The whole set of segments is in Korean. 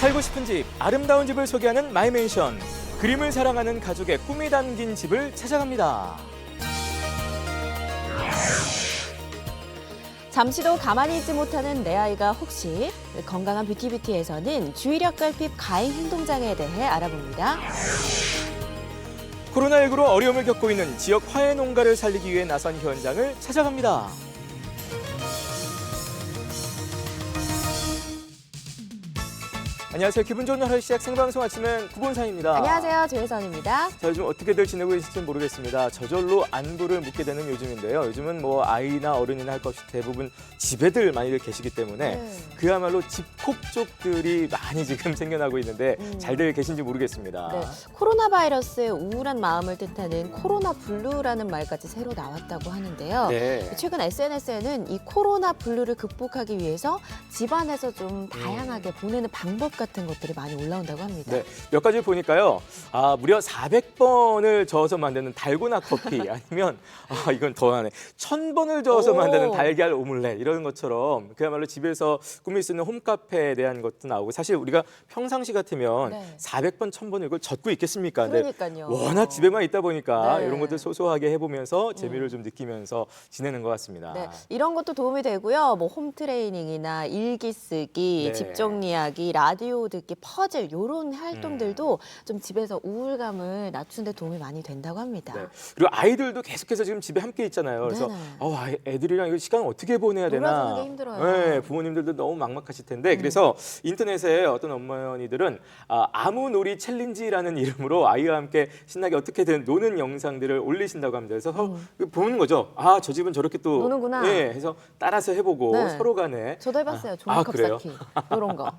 살고 싶은 집, 아름다운 집을 소개하는 마이맨션. 그림을 사랑하는 가족의 꿈이 담긴 집을 찾아갑니다. 잠시도 가만히 있지 못하는 내 아이가 혹시 건강한 뷰티에서는 주의력 결핍 가행 행동장애에 대해 알아봅니다. 코로나19로 어려움을 겪고 있는 지역 화훼 농가를 살리기 위해 나선 현장을 찾아갑니다. 안녕하세요. 기분 좋은 하루 시작 생방송 아침엔 구본상입니다. 안녕하세요. 조혜선입니다. 자, 요즘 어떻게들 지내고 계실지 모르겠습니다. 저절로 안부를 묻게 되는 요즘인데요. 요즘은 뭐 아이나 어른이나 할 것 없이 대부분 집에들 많이들 계시기 때문에 그야말로 집콕족들이 많이 지금 생겨나고 있는데 잘들 계신지 모르겠습니다. 네, 코로나 바이러스의 우울한 마음을 뜻하는 코로나 블루라는 말까지 새로 나왔다고 하는데요. 네. 최근 SNS에는 이 코로나 블루를 극복하기 위해서 집안에서 좀 다양하게 보내는 방법 같은 것들이 많이 올라온다고 합니다. 네, 몇 가지 보니까요. 무려 400번을 저어서 만드는 달고나 커피 아니면 이건 더하네. 1000번을 저어서 만드는 달걀 오믈렛 이런 것처럼 그야말로 집에서 꾸밀 수 있는 홈카페에 대한 것도 나오고 사실 우리가 평상시 같으면 400번, 1000번 이걸 젓고 있겠습니까? 그러니까요. 워낙 집에만 있다 보니까 네. 이런 것들 소소하게 해보면서 재미를 좀 느끼면서 지내는 것 같습니다. 네, 이런 것도 도움이 되고요. 뭐 홈 트레이닝이나 일기 쓰기, 네. 집 정리하기, 라디오 듣기, 퍼즐 이런 활동들도 좀 집에서 우울감을 낮추는 데 도움이 많이 된다고 합니다. 네. 그리고 아이들도 계속해서 지금 집에 함께 있잖아요. 그래서 애들이랑 이거 시간 어떻게 보내야 되나. 놀아주는 게 힘들어요. 네, 부모님들도 너무 막막하실 텐데 그래서 인터넷에 어떤 어머니들은 아무놀이 챌린지라는 이름으로 아이와 함께 신나게 어떻게든 노는 영상들을 올리신다고 합니다. 그래서 보는 거죠. 저 집은 저렇게 또 노는구나. 네, 해서 따라서 해보고 네. 서로 간에 저도 해봤어요. 종이컵 그래요? 쌓기 이런 거.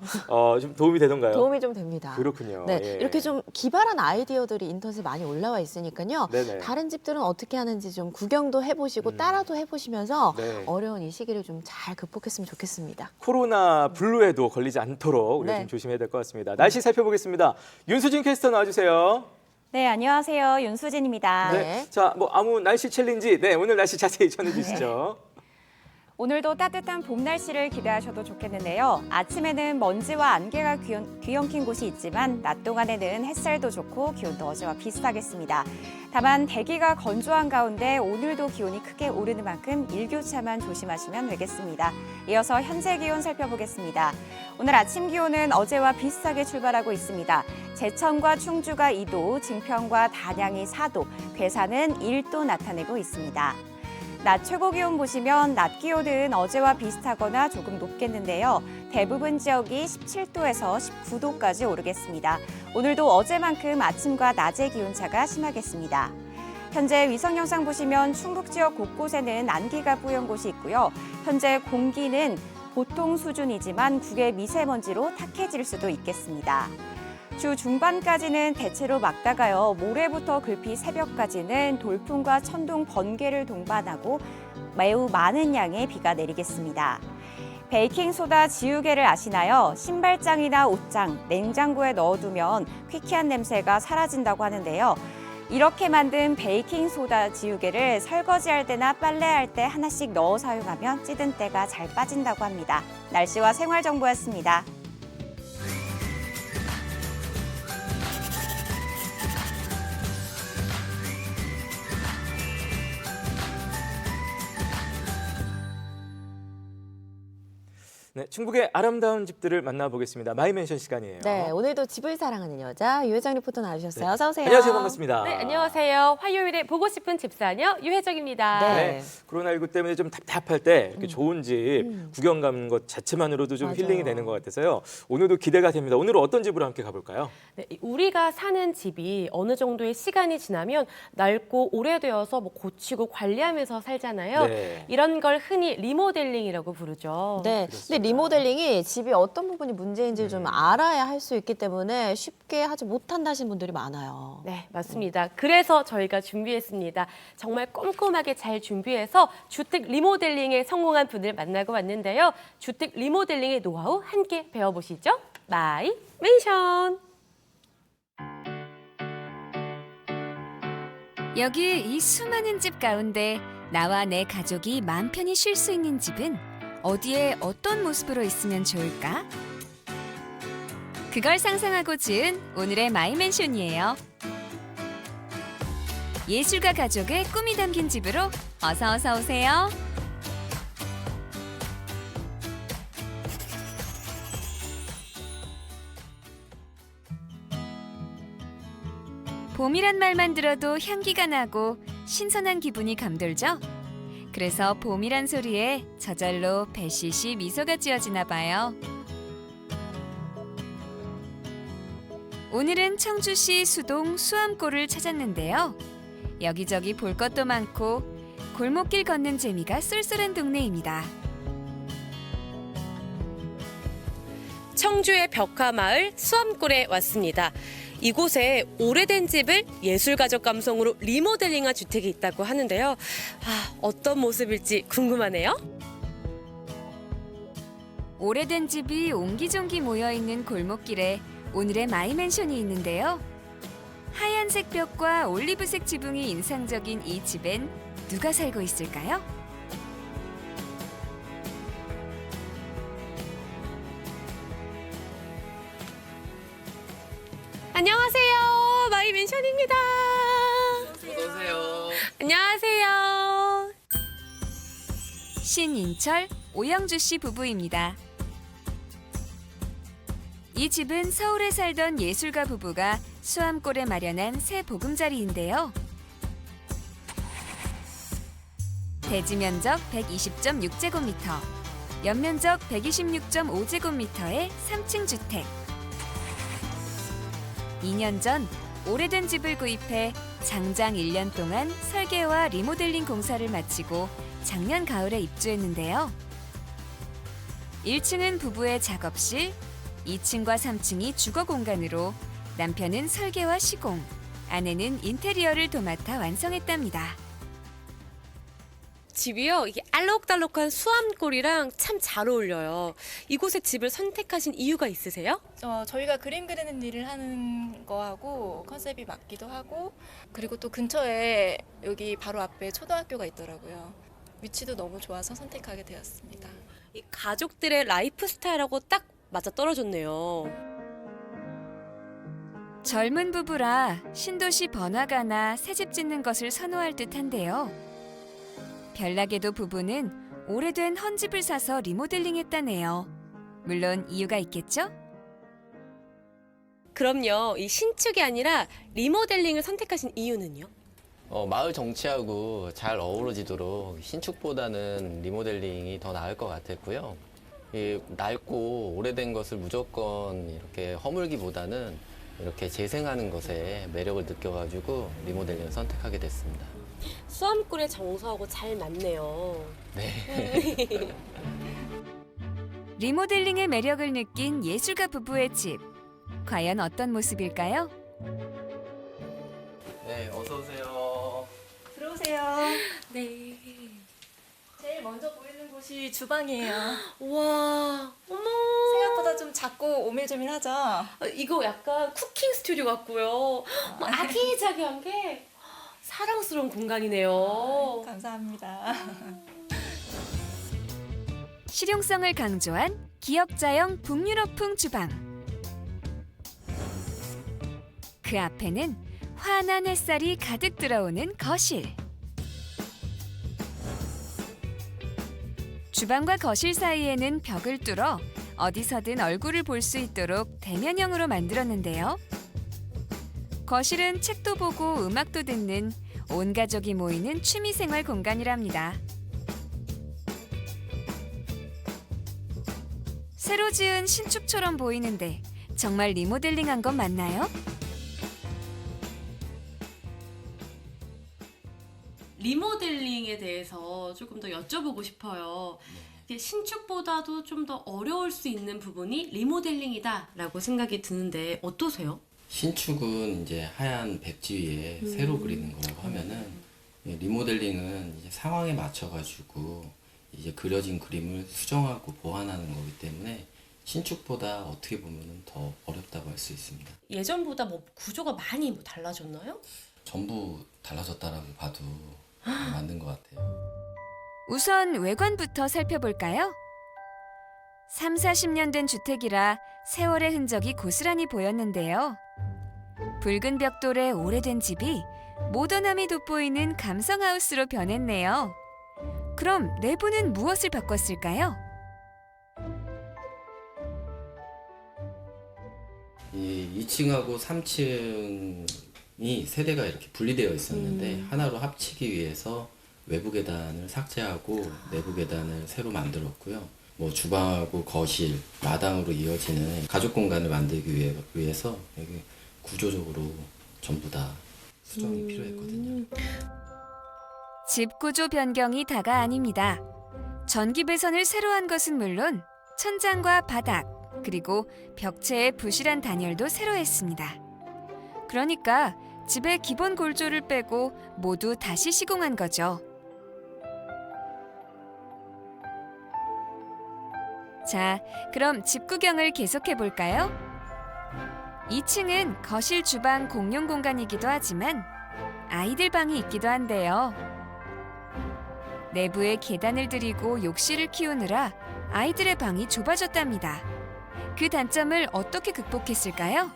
좀 도움이 되던가요? 도움이 좀 됩니다. 그렇군요. 네, 예. 이렇게 좀 기발한 아이디어들이 인터넷에 많이 올라와 있으니까요. 네네. 다른 집들은 어떻게 하는지 좀 구경도 해보시고 따라도 해보시면서 네. 어려운 이 시기를 좀 잘 극복했으면 좋겠습니다. 코로나 블루에도 걸리지 않도록 우리가 네. 좀 조심해야 될 것 같습니다. 날씨 살펴보겠습니다. 윤수진 캐스터 나와주세요. 네, 안녕하세요. 윤수진입니다. 네. 자, 아무 날씨 챌린지. 네, 오늘 날씨 자세히 전해주시죠. 오늘도 따뜻한 봄 날씨를 기대하셔도 좋겠는데요. 아침에는 먼지와 안개가 뒤엉킨 곳이 있지만 낮 동안에는 햇살도 좋고 기온도 어제와 비슷하겠습니다. 다만 대기가 건조한 가운데 오늘도 기온이 크게 오르는 만큼 일교차만 조심하시면 되겠습니다. 이어서 현재 기온 살펴보겠습니다. 오늘 아침 기온은 어제와 비슷하게 출발하고 있습니다. 제천과 충주가 2도, 증평과 단양이 4도, 괴산은 1도 나타내고 있습니다. 낮 최고 기온 보시면 낮 기온은 어제와 비슷하거나 조금 높겠는데요. 대부분 지역이 17도에서 19도까지 오르겠습니다. 오늘도 어제만큼 아침과 낮의 기온차가 심하겠습니다. 현재 위성 영상 보시면 충북 지역 곳곳에는 안개가 뿌연 곳이 있고요. 현재 공기는 보통 수준이지만 국외 미세먼지로 탁해질 수도 있겠습니다. 주 중반까지는 대체로 맑다가요. 모레부터 글피 새벽까지는 돌풍과 천둥, 번개를 동반하고 매우 많은 양의 비가 내리겠습니다. 베이킹소다 지우개를 아시나요? 신발장이나 옷장, 냉장고에 넣어두면 퀴퀴한 냄새가 사라진다고 하는데요. 이렇게 만든 베이킹소다 지우개를 설거지할 때나 빨래할 때 하나씩 넣어 사용하면 찌든 때가 잘 빠진다고 합니다. 날씨와 생활정보였습니다. 네, 충북의 아름다운 집들을 만나보겠습니다. 마이맨션 시간이에요. 네, 오늘도 집을 사랑하는 여자 유혜정 리포터 나와주셨어요. 네. 어서 오세요. 안녕하세요. 반갑습니다. 네, 안녕하세요. 화요일에 보고 싶은 집사녀 유혜정입니다. 네. 코로나19 때문에 좀 답답할 때 이렇게 좋은 집 구경 가는 것 자체만으로도 좀 맞아요. 힐링이 되는 것 같아서요. 오늘도 기대가 됩니다. 오늘은 어떤 집으로 함께 가볼까요? 네, 우리가 사는 집이 어느 정도의 시간이 지나면 낡고 오래되어서 뭐 고치고 관리하면서 살잖아요. 네. 이런 걸 흔히 리모델링이라고 부르죠. 네, 근데 리모델링이 집이 어떤 부분이 문제인지를 좀 알아야 할 수 있기 때문에 쉽게 하지 못한다 하시는 분들이 많아요. 네, 맞습니다. 그래서 저희가 준비했습니다. 정말 꼼꼼하게 잘 준비해서 주택 리모델링에 성공한 분을 만나고 왔는데요. 주택 리모델링의 노하우 함께 배워보시죠. 마이 맨션. 여기 이 수많은 집 가운데 나와 내 가족이 마음 편히 쉴 수 있는 집은 어디에 어떤 모습으로 있으면 좋을까? 그걸 상상하고 지은 오늘의 마이맨션이에요. 예술가 가족의 꿈이 담긴 집으로 어서 오세요. 봄이란 말만 들어도 향기가 나고 신선한 기분이 감돌죠? 그래서 봄이란 소리에 저절로 배시시 미소가 지어지나 봐요. 오늘은 청주시 수동 수암골을 찾았는데요. 여기저기 볼 것도 많고 골목길 걷는 재미가 쏠쏠한 동네입니다. 청주의 벽화마을 수암골에 왔습니다. 이곳에 오래된 집을 예술가족 감성으로 리모델링한 주택이 있다고 하는데요. 어떤 모습일지 궁금하네요. 오래된 집이 옹기종기 모여있는 골목길에 오늘의 마이맨션이 있는데요. 하얀색 벽과 올리브색 지붕이 인상적인 이 집엔 누가 살고 있을까요? 안녕하세요. 마이맨션입니다. 어서오세요. 안녕하세요. 신인철, 오영주 씨 부부입니다. 이 집은 서울에 살던 예술가 부부가 수암골에 마련한 새 보금자리인데요. 대지 면적 120.6제곱미터, 연면적 126.5제곱미터의 3층 주택. 2년 전 오래된 집을 구입해 장장 1년 동안 설계와 리모델링 공사를 마치고 작년 가을에 입주했는데요. 1층은 부부의 작업실, 2층과 3층이 주거 공간으로 남편은 설계와 시공, 아내는 인테리어를 도맡아 완성했답니다. 집이요. 이게 알록달록한 수암골이랑 참 잘 어울려요. 이곳에 집을 선택하신 이유가 있으세요? 저희가 그림 그리는 일을 하는 거하고 컨셉이 맞기도 하고, 그리고 또 근처에 여기 바로 앞에 초등학교가 있더라고요. 위치도 너무 좋아서 선택하게 되었습니다. 이 가족들의 라이프 스타일하고 딱 맞아 떨어졌네요. 젊은 부부라 신도시 번화가나 새집 짓는 것을 선호할 듯한데요. 별나게도 부부는 오래된 헌집을 사서 리모델링했다네요. 물론 이유가 있겠죠? 그럼요. 이 신축이 아니라 리모델링을 선택하신 이유는요? 마을 정치하고 잘 어우러지도록 신축보다는 리모델링이 더 나을 것 같았고요. 이 낡고 오래된 것을 무조건 이렇게 허물기보다는 이렇게 재생하는 것에 매력을 느껴가지고 리모델링을 선택하게 됐습니다. 수암골의 정서하고 잘 맞네요. 네. 리모델링의 매력을 느낀 예술가 부부의 집. 과연 어떤 모습일까요? 네, 어서 오세요. 들어오세요. 네. 제일 먼저 보이는 곳이 주방이에요. 와, 어머. 생각보다 좀 작고 오밀조밀하죠? 이거 약간 쿠킹 스튜디오 같고요. 뭐 아기자기한 게 사랑스러운 공간이네요. 감사합니다. 실용성을 강조한 기역자형 북유럽풍 주방. 그 앞에는 환한 햇살이 가득 들어오는 거실. 주방과 거실 사이에는 벽을 뚫어 어디서든 얼굴을 볼 수 있도록 대면형으로 만들었는데요. 거실은 책도 보고 음악도 듣는 온 가족이 모이는 취미생활 공간이랍니다. 새로 지은 신축처럼 보이는데 정말 리모델링한 건 맞나요? 리모델링에 대해서 조금 더 여쭤보고 싶어요. 이게 신축보다도 좀 더 어려울 수 있는 부분이 리모델링이다라고 생각이 드는데 어떠세요? 신축은 이제 하얀 백지 위에 새로 그리는 거라고 하면은 리모델링은 이제 상황에 맞춰가지고 이제 그려진 그림을 수정하고 보완하는 거기 때문에 신축보다 어떻게 보면은 더 어렵다고 할 수 있습니다. 예전보다 뭐 구조가 많이 뭐 달라졌나요? 전부 달라졌다라고 봐도 맞는 것 같아요. 우선 외관부터 살펴볼까요? 30, 40년 된 주택이라 세월의 흔적이 고스란히 보였는데요. 붉은 벽돌의 오래된 집이 모던함이 돋보이는 감성하우스로 변했네요. 그럼 내부는 무엇을 바꿨을까요? 이 2층하고 3층이 세대가 이렇게 분리되어 있었는데 하나로 합치기 위해서 외부 계단을 삭제하고 내부 계단을 새로 만들었고요. 뭐 주방하고 거실, 마당으로 이어지는 가족 공간을 만들기 위해서 여기 구조적으로 전부 다 수정이 필요했거든요. 집 구조 변경이 다가 아닙니다. 전기 배선을 새로 한 것은 물론 천장과 바닥, 그리고 벽체의 부실한 단열도 새로 했습니다. 그러니까 집의 기본 골조를 빼고 모두 다시 시공한 거죠. 자, 그럼 집 구경을 계속해 볼까요? 2층은 거실 주방 공용 공간이기도 하지만 아이들 방이 있기도 한데요. 내부에 계단을 들이고 욕실을 키우느라 아이들의 방이 좁아졌답니다. 그 단점을 어떻게 극복했을까요?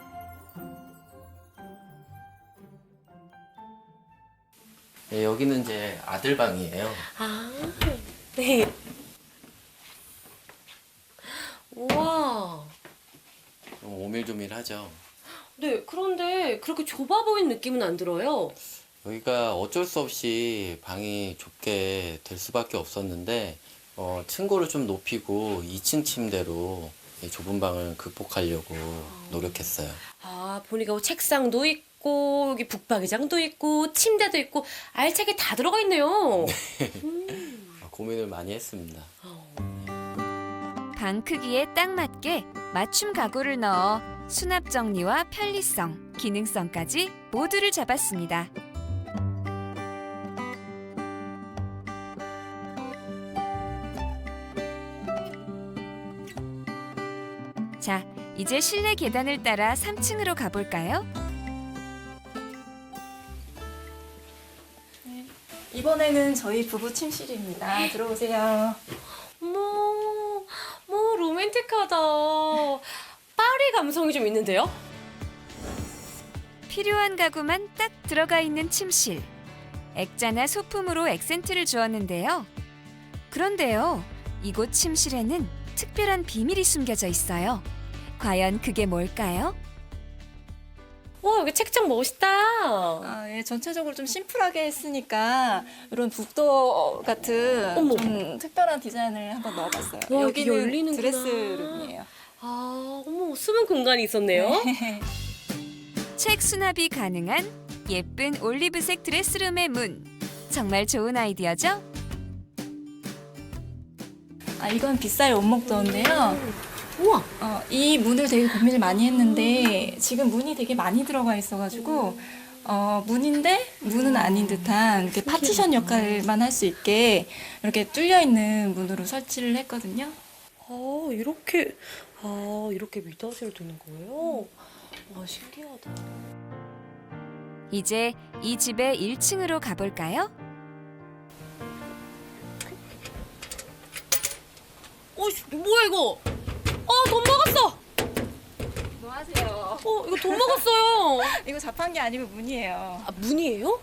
네, 여기는 이제 아들 방이에요. 아, 네. 우와. 오밀조밀하죠. 네, 그런데 그렇게 좁아 보이는 느낌은 안 들어요. 여기가 어쩔 수 없이 방이 좁게 될 수밖에 없었는데 층고를 좀 높이고 2층 침대로 이 좁은 방을 극복하려고 노력했어요. 아, 보니까 책상도 있고 여기 북박이장도 있고 침대도 있고 알차게 다 들어가 있네요. 고민을 많이 했습니다. 방 크기에 딱 맞게 맞춤 가구를 넣어 수납 정리와 편리성, 기능성까지 모두를 잡았습니다. 자, 이제 실내 계단을 따라 3층으로 가볼까요? 이번에는 저희 부부 침실입니다. 들어오세요. 뭐 로맨틱하다. 파리 감성이 좀 있는데요? 필요한 가구만 딱 들어가 있는 침실. 액자나 소품으로 액센트를 주었는데요. 그런데요, 이곳 침실에는 특별한 비밀이 숨겨져 있어요. 과연 그게 뭘까요? 와, 여기 책장 멋있다. 예, 전체적으로 좀 심플하게 했으니까 이런 북도 같은 어머. 좀 특별한 디자인을 한번 넣어봤어요. 와, 이게 여기는 열리는구나. 드레스룸이에요. 아, 어머, 숨은 공간이 있었네요. 책 수납이 가능한 예쁜 올리브색 드레스룸의 문. 정말 좋은 아이디어죠? 이건 빗살 원목도어인데요. 우와. 이 문을 되게 고민을 많이 했는데 지금 문이 되게 많이 들어가 있어가지고 문인데 문은 아닌 듯한 이렇게 파티션 역할만 할 수 있게 이렇게 뚫려 있는 문으로 설치를 했거든요. 이렇게 미닫이를 두는 거예요? 와, 신기하다. 이제 이 집의 1층으로 가볼까요? 뭐야 이거? 돈 먹었어. 뭐 하세요? 이거 돈 먹었어요. 이거 자판기 아니고 문이에요. 아, 문이에요?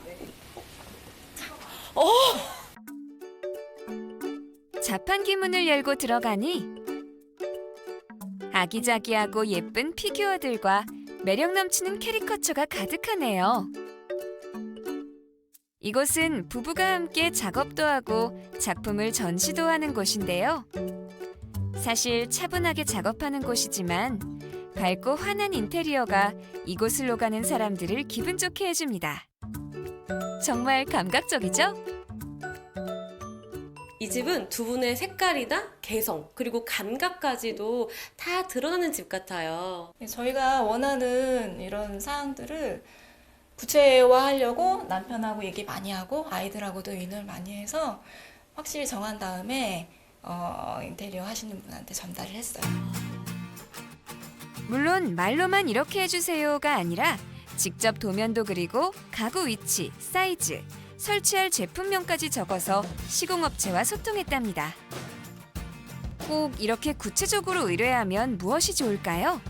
자판기 문을 열고 들어가니 아기자기하고 예쁜 피규어들과 매력 넘치는 캐리커처가 가득하네요. 이곳은 부부가 함께 작업도 하고 작품을 전시도 하는 곳인데요. 사실 차분하게 작업하는 곳이지만 밝고 환한 인테리어가 이곳을 오가는 사람들을 기분 좋게 해줍니다. 정말 감각적이죠? 이 집은 두 분의 색깔이나 개성 그리고 감각까지도 다 드러나는 집 같아요. 저희가 원하는 이런 사항들을 구체화하려고 남편하고 얘기 많이 하고 아이들하고도 의논을 많이 해서 확실히 정한 다음에 인테리어 하시는 분한테 전달을 했어요. 물론 말로만 이렇게 해주세요가 아니라 직접 도면도 그리고 가구 위치, 사이즈, 설치할 제품명까지 적어서 시공업체와 소통했답니다. 꼭 이렇게 구체적으로 의뢰하면 무엇이 좋을까요?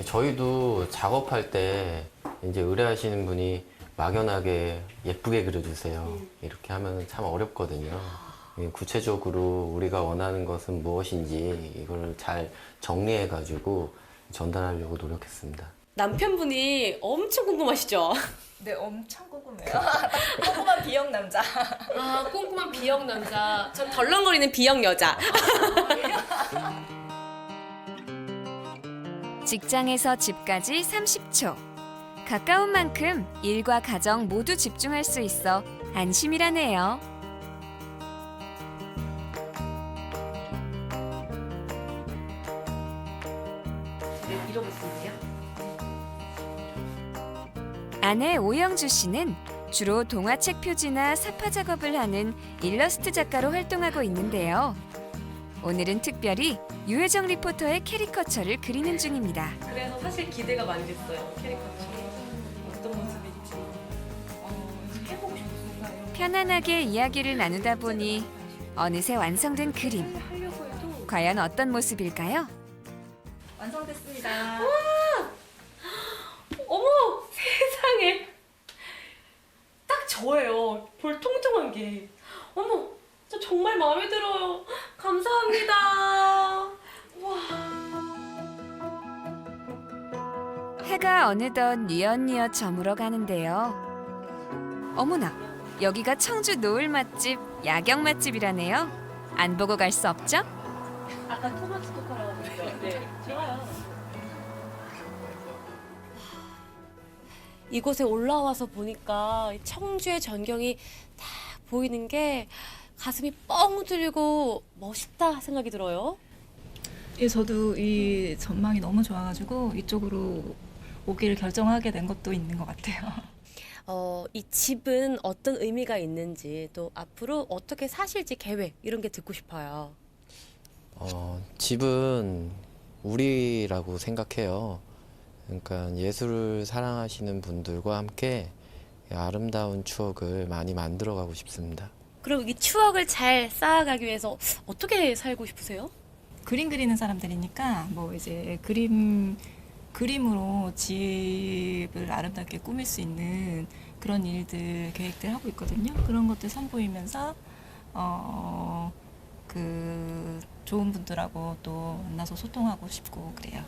저희도 작업할 때 이제 의뢰하시는 분이 막연하게 예쁘게 그려주세요. 이렇게 하면 참 어렵거든요. 구체적으로 우리가 원하는 것은 무엇인지 이걸 잘 정리해가지고 전달하려고 노력했습니다. 남편분이 엄청 궁금하시죠? 네, 엄청 궁금해요. 꼼꼼한 비형 남자. 아, 꼼꼼한 B형 남자. 전 덜렁거리는 B형 여자. 직장에서 집까지 30초. 가까운 만큼 일과 가정 모두 집중할 수 있어 안심이라네요. 네, 이러겠습니다. 아내 오영주 씨는 주로 동화책 표지나 사파 작업을 하는 일러스트 작가로 활동하고 있는데요. 오늘은 특별히 유혜정 리포터의 캐리커처를 그리는 중입니다. 그래서 사실 기대가 많이 됐어요. 캐릭터처럼. 어떤 모습일지. 해보고 싶었어요. 편안하게 이야기를 나누다 보니 어느새 완성된 그림. 과연 어떤 모습일까요? 완성됐습니다. 어머, 세상에. 딱 저예요. 볼 통통한 게. 어머, 저 정말 마음에 들어요. 감사합니다. 와. 해가 어느덧 뉘엿뉘엿 저물어 가는데요. 어머나, 여기가 청주 노을 맛집, 야경 맛집이라네요. 안 보고 갈 수 없죠? 아까 토마토 토카라고 하셨죠? 네, 좋아요. 이곳에 올라와서 보니까 청주의 전경이 딱 보이는 게 가슴이 뻥 뚫리고 멋있다 생각이 들어요. 예, 저도 이 전망이 너무 좋아가지고 이쪽으로 오기를 결정하게 된 것도 있는 것 같아요. 이 집은 어떤 의미가 있는지 또 앞으로 어떻게 사실지 계획 이런 게 듣고 싶어요. 집은 우리라고 생각해요. 그러니까 예술을 사랑하시는 분들과 함께 아름다운 추억을 많이 만들어가고 싶습니다. 그럼 이 추억을 잘 쌓아가기 위해서 어떻게 살고 싶으세요? 그림 그리는 사람들이니까 뭐 이제 그림으로 집을 아름답게 꾸밀 수 있는 그런 일들 계획들 하고 있거든요. 그런 것들 선보이면서 그 좋은 분들하고 또 만나서 소통하고 싶고 그래요.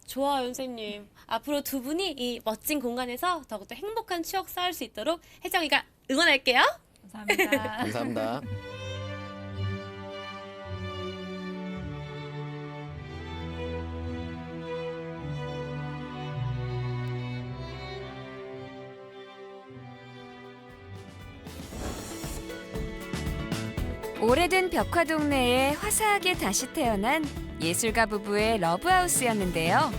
좋아요, 선생님. 앞으로 두 분이 이 멋진 공간에서 더욱더 행복한 추억 쌓을 수 있도록 혜정이가 응원할게요. 감사합니다. 감사합니다. 오래된 벽화 동네에 화사하게 다시 태어난 예술가 부부의 러브하우스였는데요.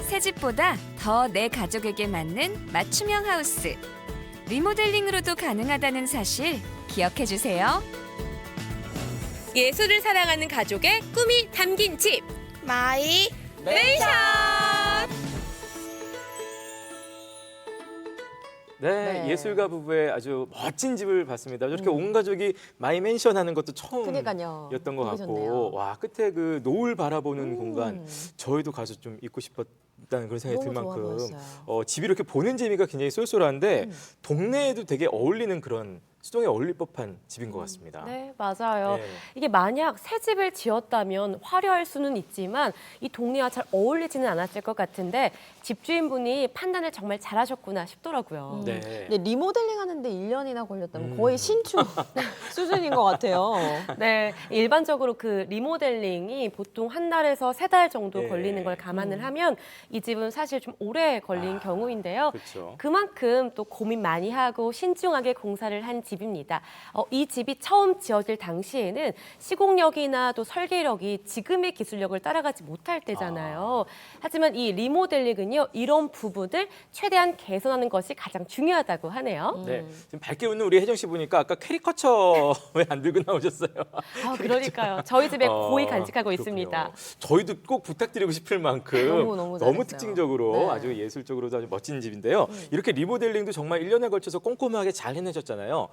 새 집보다 더 내 가족에게 맞는 맞춤형 하우스. 리모델링으로도 가능하다는 사실 기억해 주세요. 예술을 사랑하는 가족의 꿈이 담긴 집. 마이 맨션. 네, 네. 예술가 부부의 아주 멋진 집을 봤습니다. 저렇게 온 가족이 마이 맨션 하는 것도 그러니까요. 처음이었던 것 되게 같고, 좋네요. 와 끝에 그 노을 바라보는 공간, 저희도 가서 좀 있고 싶었다는 그런 생각이 들 너무 좋아 만큼 보였어요. 집이 이렇게 보는 재미가 굉장히 쏠쏠한데 동네에도 되게 어울리는 그런 수동에 어울릴 법한 집인 것 같습니다. 네, 맞아요. 네. 이게 만약 새 집을 지었다면 화려할 수는 있지만 이 동네와 잘 어울리지는 않았을 것 같은데 집주인분이 판단을 정말 잘하셨구나 싶더라고요. 네. 근데 리모델링 하는데 1년이나 걸렸다면 거의 신축 수준인 것 같아요. 네, 일반적으로 그 리모델링이 보통 한 달에서 세 달 정도 네. 걸리는 걸 감안을 하면 이 집은 사실 좀 오래 걸린 경우인데요. 그렇죠. 그만큼 또 고민 많이 하고 신중하게 공사를 한 집입니다. 이 집이 처음 지어질 당시에는 시공력이나 또 설계력이 지금의 기술력을 따라가지 못할 때잖아요. 하지만 이 리모델링은요, 이런 부분을 최대한 개선하는 것이 가장 중요하다고 하네요. 네, 지금 밝게 웃는 우리 혜정 씨 보니까 아까 캐리커처 왜 안 들고 나오셨어요? 아, 그러니까요. 저희 집에 고이 간직하고 그렇군요. 있습니다. 저희도 꼭 부탁드리고 싶을 만큼 너무 너무 있어요. 특징적으로 네. 아주 예술적으로도 아주 멋진 집인데요. 이렇게 리모델링도 정말 1년에 걸쳐서 꼼꼼하게 잘 해내셨잖아요.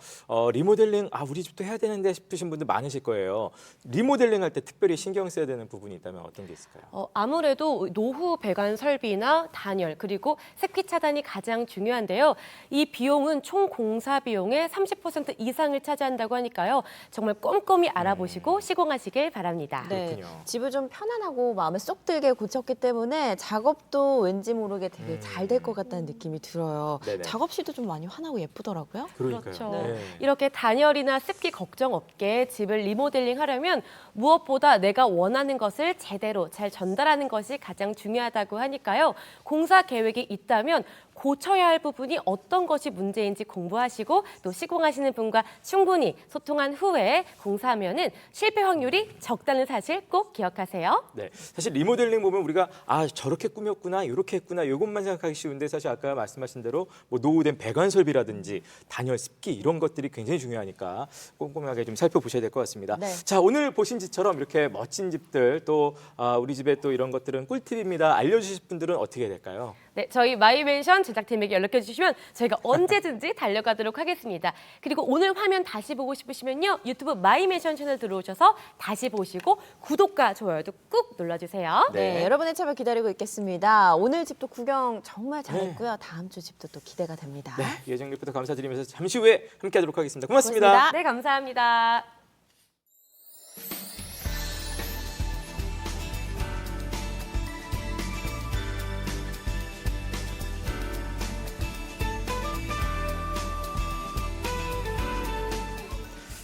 리모델링 우리 집도 해야 되는데 싶으신 분들 많으실 거예요. 리모델링 할 때 특별히 신경 써야 되는 부분이 있다면 어떤 게 있을까요? 아무래도 노후 배관 설비나 단열 그리고 습기 차단이 가장 중요한데요. 이 비용은 총 공사 비용의 30% 이상을 차지한다고 하니까요. 정말 꼼꼼히 알아보시고 시공하시길 바랍니다. 네, 그렇군요. 집을 좀 편안하고 마음에 쏙 들게 고쳤기 때문에 작업도 왠지 모르게 되게 잘 될 것 같다는 느낌이 들어요. 네네. 작업실도 좀 많이 환하고 예쁘더라고요. 그러니까요. 그렇죠. 네. 이렇게 단열이나 습기 걱정 없게 집을 리모델링 하려면 무엇보다 내가 원하는 것을 제대로 잘 전달하는 것이 가장 중요하다고 하니까요. 공사 계획이 있다면 고쳐야 할 부분이 어떤 것이 문제인지 공부하시고 또 시공하시는 분과 충분히 소통한 후에 공사하면은 실패 확률이 적다는 사실 꼭 기억하세요. 네, 사실 리모델링 보면 우리가 저렇게 꾸몄구나, 이렇게 했구나, 이것만 생각하기 쉬운데 사실 아까 말씀하신 대로 뭐 노후된 배관 설비라든지 단열, 습기 이런 것들이 굉장히 중요하니까 꼼꼼하게 좀 살펴보셔야 될 것 같습니다. 네. 자, 오늘 보신 집처럼 이렇게 멋진 집들 또 우리 집에 또 이런 것들은 꿀팁입니다. 알려주실 분들은 어떻게 해야 될까요? 네, 저희 마이맨션 제작팀에게 연락해 주시면 저희가 언제든지 달려가도록 하겠습니다. 그리고 오늘 화면 다시 보고 싶으시면요. 유튜브 마이맨션 채널 들어오셔서 다시 보시고 구독과 좋아요도 꾹 눌러주세요. 네, 여러분의 참여 기다리고 있겠습니다. 오늘 집도 구경 정말 잘했고요. 다음 주 집도 또 기대가 됩니다. 네, 예정 리포터 감사드리면서 잠시 후에 함께하도록 하겠습니다. 고맙습니다. 네, 감사합니다.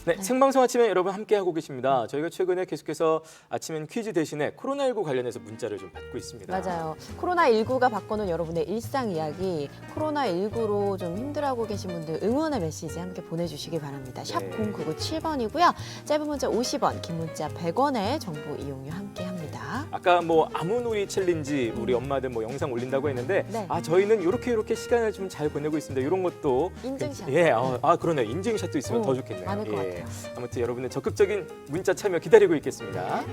네, 생방송 아침에 여러분 함께하고 계십니다. 저희가 최근에 계속해서 아침엔 퀴즈 대신에 코로나19 관련해서 문자를 좀 받고 있습니다. 맞아요. 코로나19가 바꿔놓은 여러분의 일상 이야기, 코로나19로 좀 힘들어하고 계신 분들 응원의 메시지 함께 보내주시기 바랍니다. 샵 네. 0997번이고요. 짧은 문자 50원, 긴 문자 100원의 정보 이용료 함께합니다. 아까 뭐 아무놀이 챌린지 우리 엄마들 뭐 영상 올린다고 했는데 네. 저희는 이렇게 시간을 좀 잘 보내고 있습니다. 이런 것도 인증샷. 예, 그러네. 인증샷도 있으면 더 좋겠네요. 많을 것 같아요. 아무튼 여러분의 적극적인 문자 참여 기다리고 있겠습니다.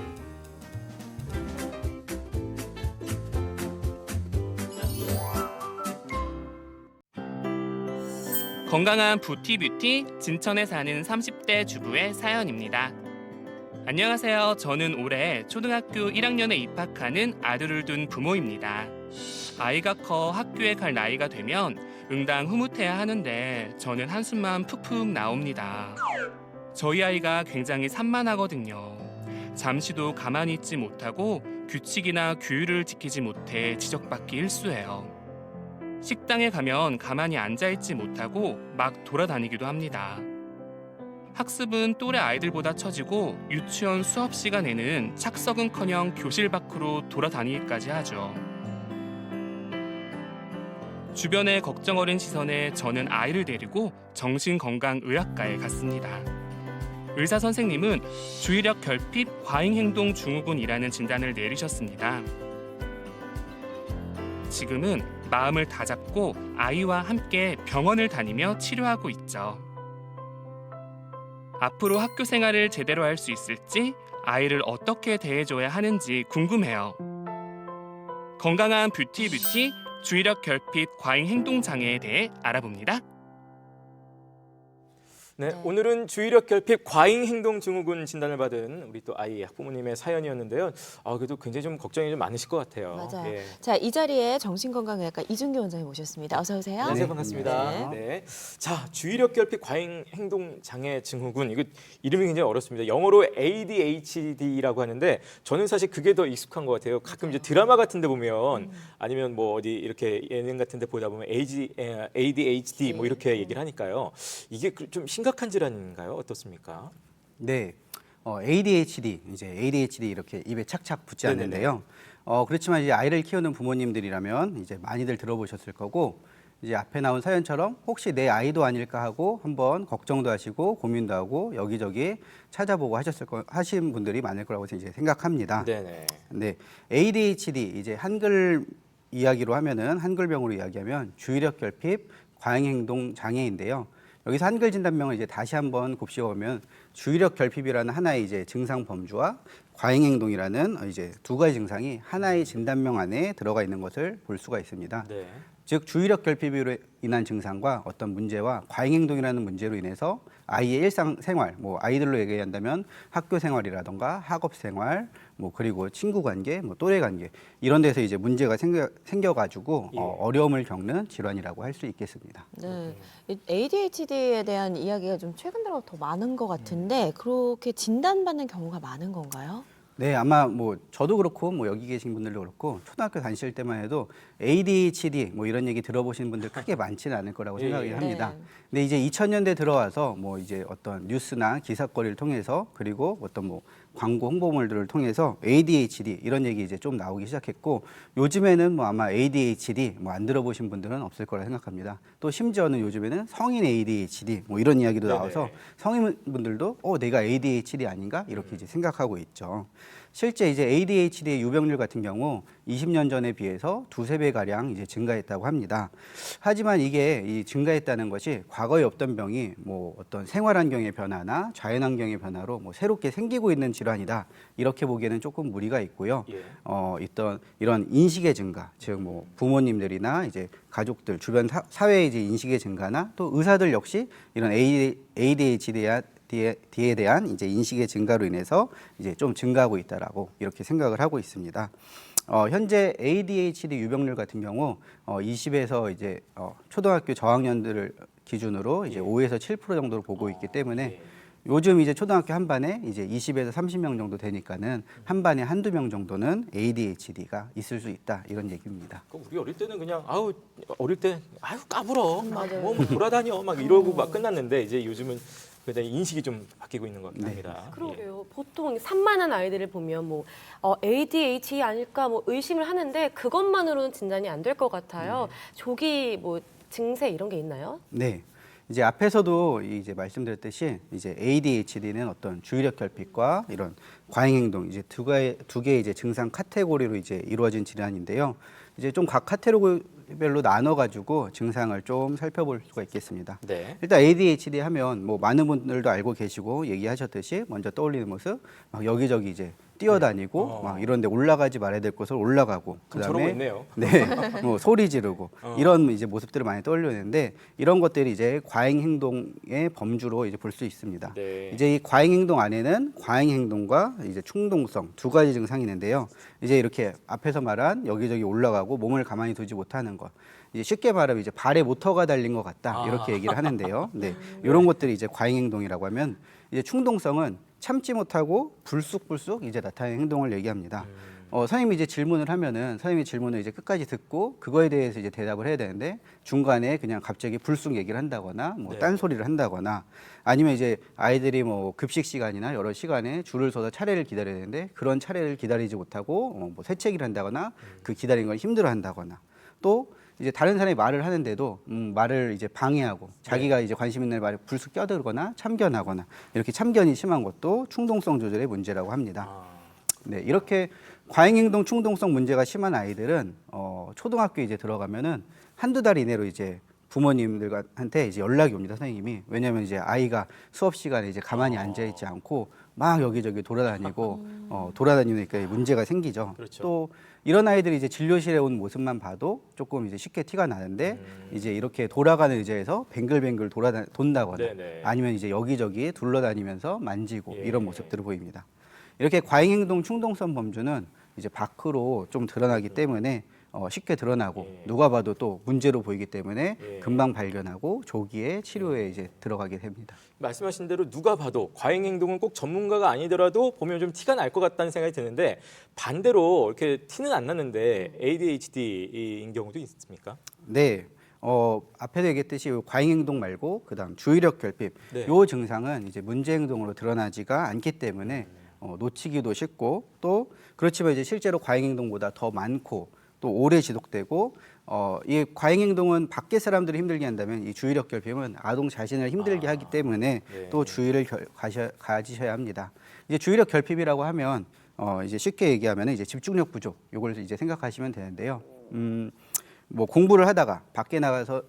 건강한 부티뷰티 진천에 사는 30대 주부의 사연입니다. 안녕하세요. 저는 올해 초등학교 1학년에 입학하는 아들을 둔 부모입니다. 아이가 커 학교에 갈 나이가 되면 응당 흐뭇해야 하는데 저는 한숨만 푹푹 나옵니다. 저희 아이가 굉장히 산만하거든요. 잠시도 가만히 있지 못하고 규칙이나 규율을 지키지 못해 지적받기 일쑤예요. 식당에 가면 가만히 앉아있지 못하고 막 돌아다니기도 합니다. 학습은 또래 아이들보다 처지고 유치원 수업 시간에는 착석은커녕 교실 밖으로 돌아다니기까지 하죠. 주변의 걱정 어린 시선에 저는 아이를 데리고 정신건강의학과에 갔습니다. 의사 선생님은 주의력 결핍 과잉행동 증후군이라는 진단을 내리셨습니다. 지금은 마음을 다잡고 아이와 함께 병원을 다니며 치료하고 있죠. 앞으로 학교 생활을 제대로 할 수 있을지 아이를 어떻게 대해줘야 하는지 궁금해요. 건강한 뷰티 주의력 결핍 과잉 행동 장애에 대해 알아봅니다. 네, 오늘은 주의력 결핍 과잉 행동 증후군 진단을 받은 우리 또 아이 학부모님의 사연이었는데요. 그래도 굉장히 좀 걱정이 좀 많으실 것 같아요. 맞아요. 예. 자, 이 자리에 정신건강의학과 이준규 원장님 모셨습니다. 어서 오세요. 안녕하세요. 반갑습니다. 네. 자, 주의력 결핍 과잉 행동 장애 증후군. 이거 이름이 굉장히 어렵습니다. 영어로 ADHD라고 하는데 저는 사실 그게 더 익숙한 것 같아요. 가끔 이제 드라마 같은 데 보면 아니면 뭐 어디 이렇게 예능 같은 데 보다 보면 ADHD 뭐 이렇게 얘기를 하니까요. 이게 좀 심각한 질환인가요? 어떻습니까? 네, ADHD 이렇게 입에 착착 붙지 네네네. 않는데요. 그렇지만 이제 아이를 키우는 부모님들이라면 이제 많이들 들어보셨을 거고 이제 앞에 나온 사연처럼 혹시 내 아이도 아닐까 하고 한번 걱정도 하시고 고민도 하고 여기저기 찾아보고 하신 분들이 많을 거라고 이제 생각합니다. 네네. 네, ADHD 이제 한글 이야기로 하면은 한글병으로 이야기하면 주의력 결핍 과잉행동 장애인데요. 여기서 한글 진단명을 이제 다시 한번 곱씹어보면 주의력 결핍이라는 하나의 이제 증상 범주와 과잉 행동이라는 이제 두 가지 증상이 하나의 진단명 안에 들어가 있는 것을 볼 수가 있습니다. 네. 즉 주의력 결핍으로 인한 증상과 어떤 문제와 과잉 행동이라는 문제로 인해서 아이의 일상생활, 뭐 아이들로 얘기한다면 학교 생활이라던가 학업 생활, 뭐 그리고 친구 관계, 뭐 또래 관계 이런 데서 이제 문제가 생겨가지고 예. 어려움을 겪는 질환이라고 할 수 있겠습니다. 네. 이 ADHD에 대한 이야기가 좀 최근 들어 더 많은 것 같은데 그렇게 진단받는 경우가 많은 건가요? 네, 아마 뭐 저도 그렇고 뭐 여기 계신 분들도 그렇고 초등학교 다니실 때만 해도 ADHD 뭐 이런 얘기 들어보시는 분들 크게 많지는 않을 거라고 생각이 합니다. 네. 근데 이제 2000년대 들어와서 뭐 이제 어떤 뉴스나 기사거리를 통해서 그리고 어떤 뭐 광고 홍보물들을 통해서 ADHD 이런 얘기 이제 좀 나오기 시작했고 요즘에는 뭐 아마 ADHD 뭐 안 들어보신 분들은 없을 거라 생각합니다. 또 심지어는 요즘에는 성인 ADHD 뭐 이런 이야기도 네네. 나와서 성인분들도 내가 ADHD 아닌가 이렇게 이제 생각하고 있죠. 실제 이제 ADHD의 유병률 같은 경우 20년 전에 비해서 2~3배 가량 이제 증가했다고 합니다. 하지만 이게 이 증가했다는 것이 과거에 없던 병이 뭐 어떤 생활 환경의 변화나 자연 환경의 변화로 뭐 새롭게 생기고 있는 질환이다. 이렇게 보기에는 조금 무리가 있고요. 예. 이런 인식의 증가, 즉 뭐 부모님들이나 이제 가족들 주변 사회의 이제 인식의 증가나 또 의사들 역시 이런 ADHD에 대한 이제 인식의 증가로 인해서 이제 좀 증가하고 있다라고 이렇게 생각을 하고 있습니다. 현재 ADHD 유병률 같은 경우 20에서 이제 초등학교 저학년들을 기준으로 이제 5에서 7% 정도로 보고 있기 때문에 요즘 이제 초등학교 한 반에 이제 20에서 30명 정도 되니까는 한 반에 한두 명 정도는 ADHD가 있을 수 있다 이런 얘기입니다. 우리 어릴 때는 그냥 어릴 때 까불어 맞아요. 뭐 돌아다녀 막 이러고 막 끝났는데 이제 요즘은 그다음에 인식이 좀 바뀌고 있는 것 같습니다. 그러게요. 보통 산만한 아이들을 보면 뭐 ADHD 아닐까 뭐 의심을 하는데 그것만으로는 진단이 안 될 것 같아요. 조기 뭐 증세 이런 게 있나요? 네. 이제 앞에서도 이제 말씀드렸듯이 이제 ADHD는 어떤 주의력 결핍과 이런 과잉 행동 이제 두 개의 이제 증상 카테고리로 이제 이루어진 질환인데요. 이제 좀 각 카테고리별로 나눠 가지고 증상을 좀 살펴볼 수가 있겠습니다. 네. 일단 ADHD 하면 뭐 많은 분들도 알고 계시고 얘기하셨듯이 먼저 떠올리는 모습 막 여기저기 이제 뛰어다니고 막 이런 데 올라가지 말아야 될 곳을 올라가고 저러고 있네요. 네, 뭐 소리 지르고 이런 이제 모습들을 많이 떠올리는데 이런 것들이 이제 과잉 행동의 범주로 이제 볼 수 있습니다. 네. 이제 이 과잉 행동 안에는 과잉 행동과 이제 충동성 두 가지 증상이 있는데요. 이제 이렇게 앞에서 말한 여기저기 올라가고 몸을 가만히 두지 못하는 것. 이제 쉽게 말하면 이제 발에 모터가 달린 것 같다 이렇게 얘기를 하는데요. 네, 이런 것들이 이제 과잉 행동이라고 하면 이제 충동성은 참지 못하고 불쑥불쑥 이제 나타나는 행동을 얘기합니다. 선생님이 이제 질문을 하면은 선생님이 질문을 이제 끝까지 듣고 그거에 대해서 이제 대답을 해야 되는데 중간에 그냥 갑자기 불쑥 얘기를 한다거나 뭐 네. 딴소리를 한다거나 아니면 이제 아이들이 뭐 급식 시간이나 여러 시간에 줄을 서서 차례를 기다려야 되는데 그런 차례를 기다리지 못하고 뭐 새치기를 한다거나 그 기다리는 걸 힘들어 한다거나 또 이제 다른 사람이 말을 하는데도 말을 이제 방해하고 자기가 이제 관심 있는 말에 불쑥 껴들거나 참견하거나 이렇게 참견이 심한 것도 충동성 조절의 문제라고 합니다. 네, 이렇게 과잉 행동 충동성 문제가 심한 아이들은 초등학교에 이제 들어가면은 한두 달 이내로 이제 부모님들한테 이제 연락이 옵니다, 선생님이. 왜냐하면 이제 아이가 수업 시간에 이제 가만히 앉아 있지 않고 막 여기저기 돌아다니고 돌아다니니까 문제가 생기죠. 그렇죠. 또 이런 아이들이 이제 진료실에 온 모습만 봐도 조금 이제 쉽게 티가 나는데 이제 이렇게 돌아가는 의자에서 뱅글뱅글 돈다거나 네네. 아니면 이제 여기저기 둘러다니면서 만지고 예. 이런 모습들을 보입니다. 이렇게 과잉 행동 충동성 범주는 이제 밖으로 좀 드러나기 때문에 쉽게 드러나고 예. 누가 봐도 또 문제로 보이기 때문에 예. 금방 발견하고 조기에 치료에 이제 들어가게 됩니다. 말씀하신 대로 누가 봐도 과잉 행동은 꼭 전문가가 아니더라도 보면 좀 티가 날 것 같다는 생각이 드는데 반대로 이렇게 티는 안 났는데 ADHD인 경우도 있습니까? 네. 앞에도 얘기했듯이 과잉 행동 말고 그다음 주의력 결핍 네. 요 증상은 이제 문제 행동으로 드러나지가 않기 때문에 놓치기도 쉽고 또 그렇지만 이제 실제로 과잉 행동보다 더 많고 또 오래 지속되고 이 과잉 행동은 밖에 사람들이 힘들게 한다면 이 주의력 결핍은 아동 자신을 힘들게 하기 때문에 네. 또 주의를 가지셔야 합니다. 이제 주의력 결핍이라고 하면 이제 쉽게 얘기하면 이제 집중력 부족 요걸 이제 생각하시면 되는데요. 뭐 공부를 하다가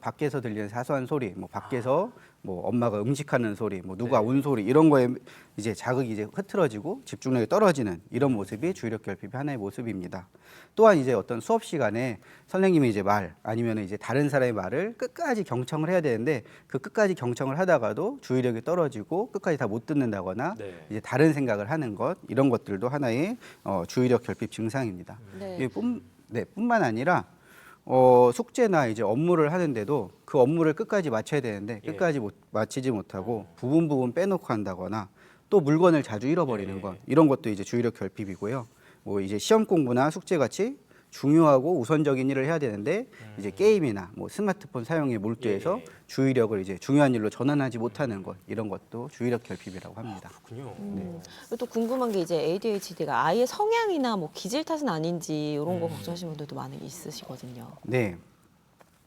밖에서 들리는 사소한 소리, 뭐 밖에서 뭐 엄마가 음식하는 소리, 뭐 누가 온 소리 이런 거에 이제 자극이 이제 흐트러지고 집중력이 떨어지는 이런 모습이 주의력 결핍의 하나의 모습입니다. 또한 이제 어떤 수업 시간에 선생님이 이제 말 아니면 이제 다른 사람의 말을 끝까지 경청을 해야 되는데 그 끝까지 경청을 하다가도 주의력이 떨어지고 끝까지 다 못 듣는다거나 이제 다른 생각을 하는 것 이런 것들도 하나의 주의력 결핍 증상입니다. 네. 뿐만 아니라 숙제나 이제 업무를 하는데도 그 업무를 끝까지 마쳐야 되는데 끝까지 마치지 못하고 부분 빼놓고 한다거나 또 물건을 자주 잃어버리는 것 이런 것도 이제 주의력 결핍이고요. 뭐 이제 시험 공부나 숙제 같이 중요하고 우선적인 일을 해야 되는데 이제 게임이나 뭐 스마트폰 사용에 몰두해서 주의력을 이제 중요한 일로 전환하지 못하는 것 이런 것도 주의력 결핍이라고 합니다. 그렇군요. 그리고 또 궁금한 게 이제 ADHD가 아이의 성향이나 뭐 기질 탓은 아닌지 이런 거 걱정하시는 분들도 많이 있으시거든요. 네.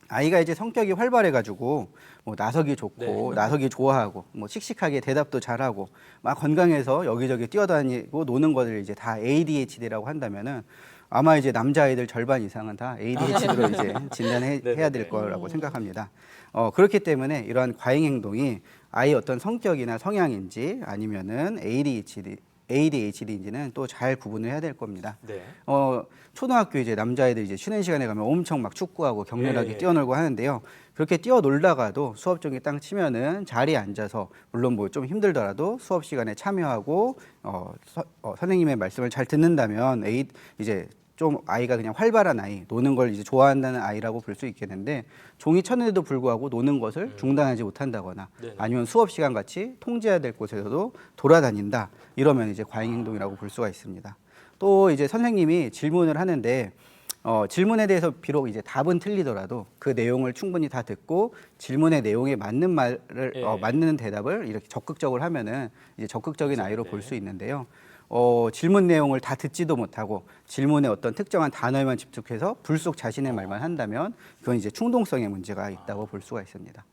아이가 이제 성격이 활발해가지고 뭐 나서기 좋고 나서기 좋아하고 뭐 씩씩하게 대답도 잘하고 막 건강해서 여기저기 뛰어다니고 노는 것을 이제 다 ADHD라고 한다면은 아마 이제 남자아이들 절반 이상은 다 ADHD로 이제 진단해야 될 거라고 생각합니다. 그렇기 때문에 이러한 과잉 행동이 아이 어떤 성격이나 성향인지 아니면은 ADHD인지는 또 잘 구분을 해야 될 겁니다. 네. 초등학교 이제 남자애들 이제 쉬는 시간에 가면 엄청 막 축구하고 격렬하게 뛰어놀고 하는데요. 그렇게 뛰어놀다가도 수업 중에 땅 치면은 자리에 앉아서 물론 뭐 좀 힘들더라도 수업 시간에 참여하고 선생님의 말씀을 잘 듣는다면 이제 좀 아이가 그냥 활발한 아이, 노는 걸 이제 좋아한다는 아이라고 볼 수 있겠는데 종이 쳤는데도 불구하고 노는 것을 중단하지 못한다거나 아니면 수업 시간 같이 통제해야 될 곳에서도 돌아다닌다. 이러면 이제 과잉 행동이라고 볼 수가 있습니다. 또 이제 선생님이 질문을 하는데 질문에 대해서 비록 이제 답은 틀리더라도 그 내용을 충분히 다 듣고 질문의 내용에 맞는 말을 맞는 대답을 이렇게 적극적으로 하면은 이제 적극적인 아이로 볼 수 있는데요. 질문 내용을 다 듣지도 못하고 질문의 어떤 특정한 단어에만 집중해서 불쑥 자신의 말만 한다면 그건 이제 충동성의 문제가 있다고 볼 수가 있습니다.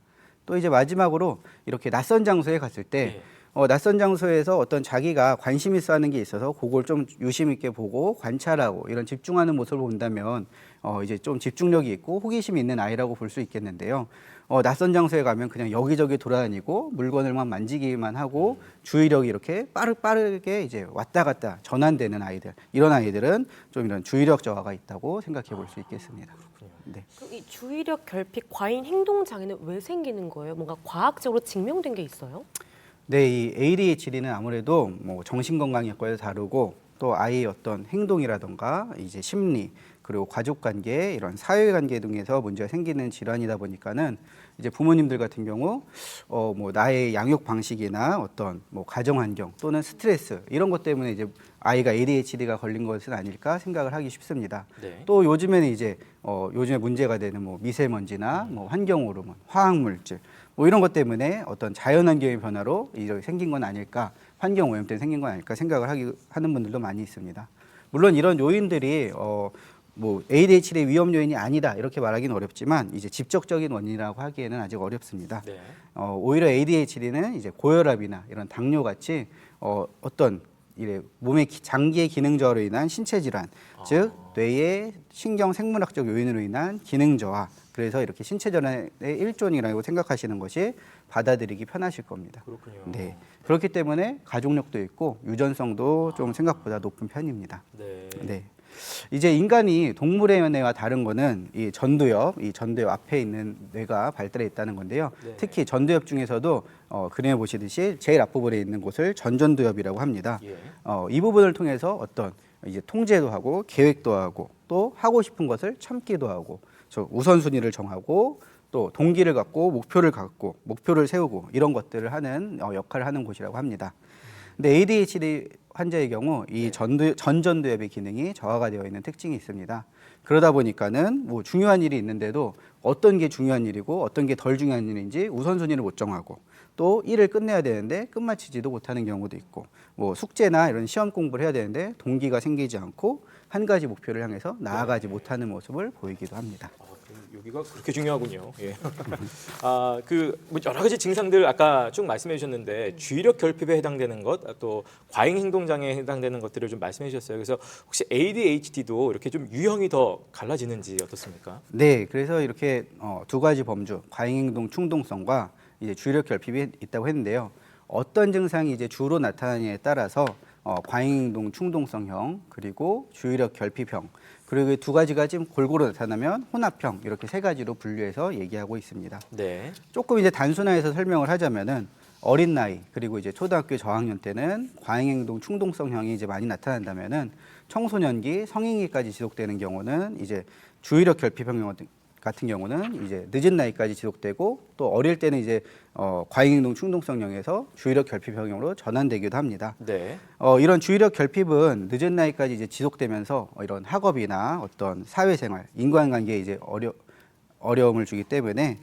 또 이제 마지막으로 이렇게 낯선 장소에 갔을 때 낯선 장소에서 어떤 자기가 관심 있어 하는 게 있어서 그걸 좀 유심 있게 보고 관찰하고 이런 집중하는 모습을 본다면 이제 좀 집중력이 있고 호기심이 있는 아이라고 볼 수 있겠는데요. 낯선 장소에 가면 그냥 여기저기 돌아다니고 물건을만 만지기만 하고 주의력이 이렇게 빠르게 이제 왔다 갔다 전환되는 아이들 이런 아이들은 좀 이런 주의력 저하가 있다고 생각해 볼 수 있겠습니다. 네. 그럼 이 주의력 결핍 과잉 행동 장애는 왜 생기는 거예요? 뭔가 과학적으로 증명된 게 있어요? 네, 이 ADHD는 아무래도 뭐 정신건강의학과에서 다루고 또 아이의 어떤 행동이라던가 이제 심리 그리고 가족관계 이런 사회관계 등에서 문제가 생기는 질환이다 보니까는 이제 부모님들 같은 경우 뭐 나의 양육 방식이나 어떤 뭐 가정 환경 또는 스트레스 이런 것 때문에 이제 아이가 ADHD가 걸린 것은 아닐까 생각을 하기 쉽습니다. 또 요즘에는 이제 요즘에 문제가 되는 뭐 미세먼지나 뭐 환경 호르몬, 화학 물질 뭐 이런 것 때문에 어떤 자연 환경의 변화로 이렇게 생긴 건 아닐까, 환경 오염 때문에 생긴 건 아닐까 생각을 하는 분들도 많이 있습니다. 물론 이런 요인들이 뭐 ADHD의 위험 요인이 아니다 이렇게 말하기는 어렵지만 이제 직접적인 원인이라고 하기에는 아직 어렵습니다. 오히려 ADHD는 이제 고혈압이나 이런 당뇨 같이 어떤 몸의 장기의 기능 저하로 인한 신체 질환, 즉 뇌의 신경 생물학적 요인으로 인한 기능 저하. 그래서 이렇게 신체 질환의 일종이라고 생각하시는 것이 받아들이기 편하실 겁니다. 그렇군요. 네. 그렇기 때문에 가족력도 있고 유전성도 좀 생각보다 높은 편입니다. 네. 이제 인간이 동물의 뇌와 다른 거는 이 전두엽 앞에 있는 뇌가 발달해 있다는 건데요. 특히 전두엽 중에서도 그림에 보시듯이 제일 앞부분에 있는 곳을 전전두엽이라고 합니다. 이 부분을 통해서 어떤 이제 통제도 하고 계획도 하고 또 하고 싶은 것을 참기도 하고 우선순위를 정하고 또 동기를 갖고 목표를 세우고 이런 것들을 하는 역할을 하는 곳이라고 합니다. 근데 ADHD 환자의 경우 이 전전두엽의 기능이 저하가 되어 있는 특징이 있습니다. 그러다 보니까는 뭐 중요한 일이 있는데도 어떤 게 중요한 일이고 어떤 게 덜 중요한 일인지 우선순위를 못 정하고 또 일을 끝내야 되는데 끝마치지도 못하는 경우도 있고 뭐 숙제나 이런 시험 공부를 해야 되는데 동기가 생기지 않고 한 가지 목표를 향해서 나아가지 못하는 모습을 보이기도 합니다. 여기가 그렇게 중요하군요. 예. 뭐 여러 가지 증상들 아까 쭉 말씀해 주셨는데 주의력 결핍에 해당되는 것, 또 과잉 행동 장애에 해당되는 것들을 좀 말씀해 주셨어요. 그래서 혹시 ADHD도 이렇게 좀 유형이 더 갈라지는지 어떻습니까? 네, 그래서 이렇게 두 가지 범주, 과잉 행동 충동성과 이제 주의력 결핍이 있다고 했는데요. 어떤 증상이 이제 주로 나타나느냐에 따라서 과잉행동 충동성형 그리고 주의력 결핍형 그리고 이 두 가지가 지금 골고루 나타나면 혼합형 이렇게 세 가지로 분류해서 얘기하고 있습니다. 네. 조금 이제 단순화해서 설명을 하자면은 어린 나이 그리고 이제 초등학교 저학년 때는 과잉행동 충동성형이 이제 많이 나타난다면은 청소년기, 성인기까지 지속되는 경우는 이제 주의력 결핍형 같은 경우는 이제 늦은 나이까지 지속되고 또 어릴 때는 이제 과잉행동 충동성형에서 주의력 결핍형으로 전환되기도 합니다. 네. 이런 주의력 결핍은 늦은 나이까지 이제 지속되면서 이런 학업이나 어떤 사회생활, 인간관계에 이제 어려움을 주기 때문에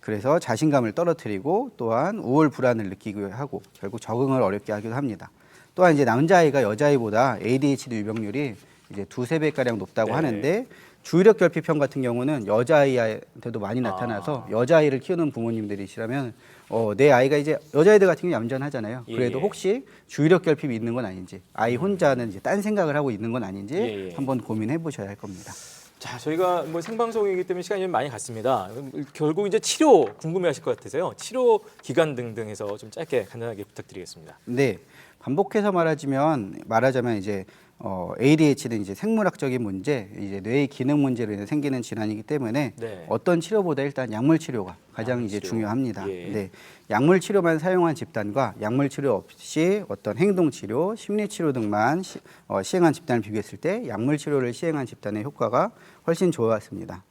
그래서 자신감을 떨어뜨리고 또한 우울 불안을 느끼기도 하고 결국 적응을 어렵게 하기도 합니다. 또한 이제 남자아이가 여자아이보다 ADHD 유병률이 이제 2~3배 가량 높다고 네. 하는데 주의력 결핍형 같은 경우는 여자아이한테도 많이 나타나서 여자아이를 키우는 부모님들이시라면 내 아이가 이제 여자아이들 같은 경우 얌전하잖아요. 예, 그래도 예. 혹시 주의력 결핍이 있는 건 아닌지 아이 혼자는 이제 딴 생각을 하고 있는 건 아닌지 예, 예. 한번 고민해 보셔야 할 겁니다. 자, 저희가 뭐 생방송이기 때문에 시간이 좀 많이 갔습니다. 결국 이제 치료 궁금해하실 것 같아서요. 치료 기간 등등 해서 좀 짧게 간단하게 부탁드리겠습니다. 네, 반복해서 말하자면 이제 ADHD는 이제 생물학적인 문제, 이제 뇌의 기능 문제로 인해 생기는 질환이기 때문에 네. 어떤 치료보다 일단 약물 치료가 가장 약물 이제 치료. 중요합니다. 예. 네, 약물 치료만 사용한 집단과 약물 치료 없이 어떤 행동 치료, 심리 치료 등만 시행한 집단을 비교했을 때 약물 치료를 시행한 집단의 효과가 훨씬 좋았습니다.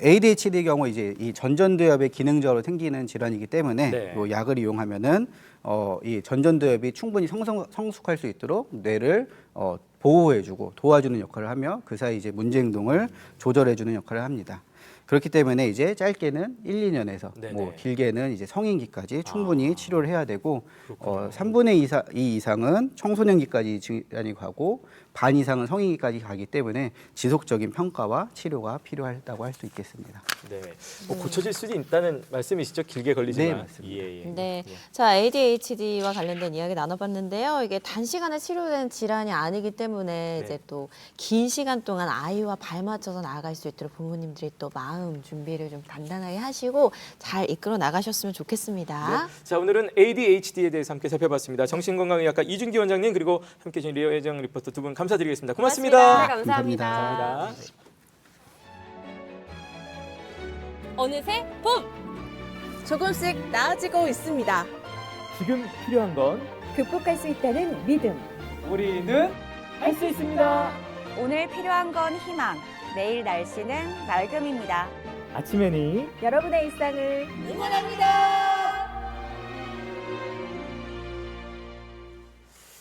ADHD의 경우 이제 이 전전두엽의 기능적으로 생기는 질환이기 때문에 네. 이 약을 이용하면은 이 전전두엽이 충분히 성숙할 수 있도록 뇌를 보호해주고 도와주는 역할을 하며 그 사이 이제 문제 행동을 조절해주는 역할을 합니다. 그렇기 때문에 이제 짧게는 1~2년에서 네네. 뭐 길게는 이제 성인기까지 충분히 치료를 해야 되고 3분의 2 이상은 청소년기까지 질환이 가고 반 이상은 성인기까지 가기 때문에 지속적인 평가와 치료가 필요하다고 할 수 있겠습니다. 네. 뭐 고쳐질 수도 있다는 말씀이시죠? 길게 걸리지만. 네, 맞습니다. 예, 예. 네. 자, ADHD와 관련된 이야기 나눠봤는데요. 이게 단시간에 치료되는 질환이 아니기 때문에 네. 이제 또 긴 시간 동안 아이와 발맞춰서 나아갈 수 있도록 부모님들이 또 마음 준비를 좀 단단하게 하시고 잘 이끌어 나가셨으면 좋겠습니다. 네. 자, 오늘은 ADHD에 대해서 함께 살펴봤습니다. 정신건강의학과 이준기 원장님 그리고 함께해 주신 리어혜정 리포터 두 분 감사드리겠습니다. 고맙습니다. 네, 감사합니다. 감사합니다. 어느새 봄! 조금씩 나아지고 있습니다. 지금 필요한 건 극복할 수 있다는 믿음. 우리는 할 수 있습니다. 오늘 필요한 건 희망, 내일 날씨는 맑음입니다. 아침에니 여러분의 일상을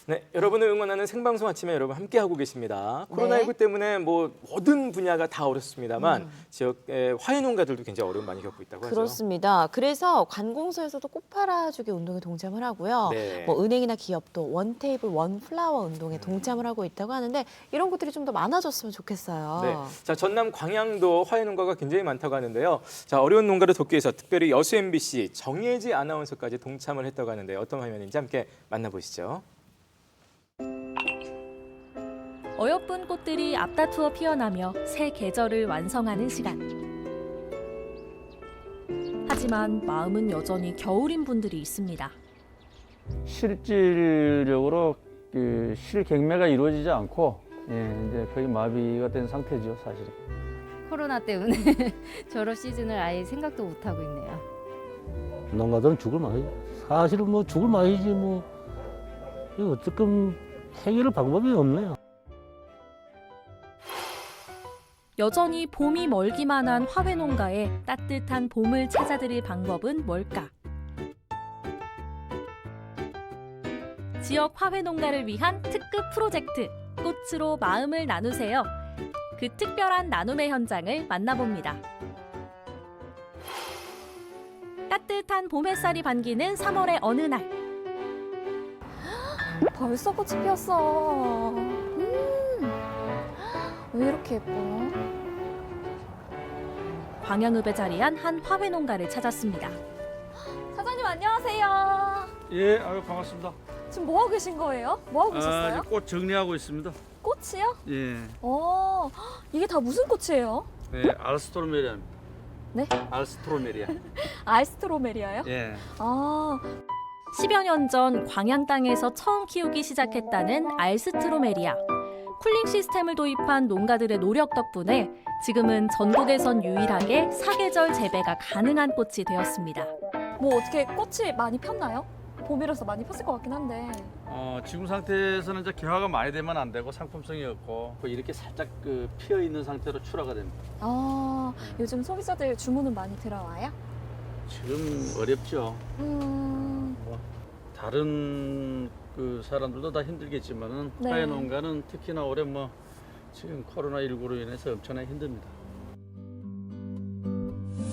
네, 여러분을 응원하는 생방송 아침에 여러분 함께하고 계십니다. 네. 코로나19 때문에 뭐 모든 분야가 다 어렵습니다만 지역의 화훼농가들도 굉장히 어려움 많이 겪고 있다고 하죠. 그렇습니다. 그래서 관공서에서도 꽃 팔아주기 운동에 동참을 하고요. 네. 뭐 은행이나 기업도 원 테이블 원 플라워 운동에 동참을 하고 있다고 하는데 이런 것들이 좀 더 많아졌으면 좋겠어요. 네. 자, 전남 광양도 화훼농가가 굉장히 많다고 하는데요. 자, 어려운 농가를 돕기 위해서 특별히 여수 MBC 정혜지 아나운서까지 동참을 했다고 하는데 어떤 화면인지 함께 만나보시죠. 어여쁜 꽃들이 앞다투어 피어나며 새 계절을 완성하는 시간. 하지만 마음은 여전히 겨울인 분들이 있습니다. 실질적으로 그 실경매가 이루어지지 않고 이제 거의 마비가 된 상태죠, 사실은. 코로나 때문에 졸업 시즌을 아예 생각도 못 하고 있네요. 농가들은 죽을 맛이지. 사실은 뭐 죽을 맛이지 뭐 이거 어쨌든 해결할 방법이 없네요. 여전히 봄이 멀기만 한 화훼농가에 따뜻한 봄을 찾아드릴 방법은 뭘까? 지역 화훼농가를 위한 특급 프로젝트 꽃으로 마음을 나누세요. 그 특별한 나눔의 현장을 만나봅니다. 따뜻한 봄 햇살이 반기는 3월의 어느 날. 벌써 꽃이 피었어. 왜 이렇게 예뻐? 광양읍에 자리한 한 화훼농가를 찾았습니다. 사장님 안녕하세요. 예, 아유 반갑습니다. 지금 뭐 하고 계신 거예요? 뭐 하고 계셨어요? 꽃 정리하고 있습니다. 꽃이요? 예, 이게 다 무슨 꽃이에요? 네, 아르스토르메리안. 네? 알스트로메리아. 알스트로메리아요? 예. 아, 10여 년 전 광양 땅에서 처음 키우기 시작했다는 알스트로메리아. 쿨링 시스템을 도입한 농가들의 노력 덕분에 지금은 전국에선 유일하게 사계절 재배가 가능한 꽃이 되었습니다. 뭐 어떻게 꽃이 많이 폈나요? 봄이라서 많이 폈을 것 같긴 한데. 지금 상태에서는 이제 개화가 많이 되면 안 되고 상품성이 없고 이렇게 살짝 피어 있는 상태로 출하가 됩니다. 아, 요즘 소비자들 주문은 많이 들어와요? 지금 어렵죠. 뭐 다른 사람들도 다 힘들겠지만은 네. 화훼 농가는 특히나 올해 뭐 지금 코로나19로 인해서 엄청나게 힘듭니다.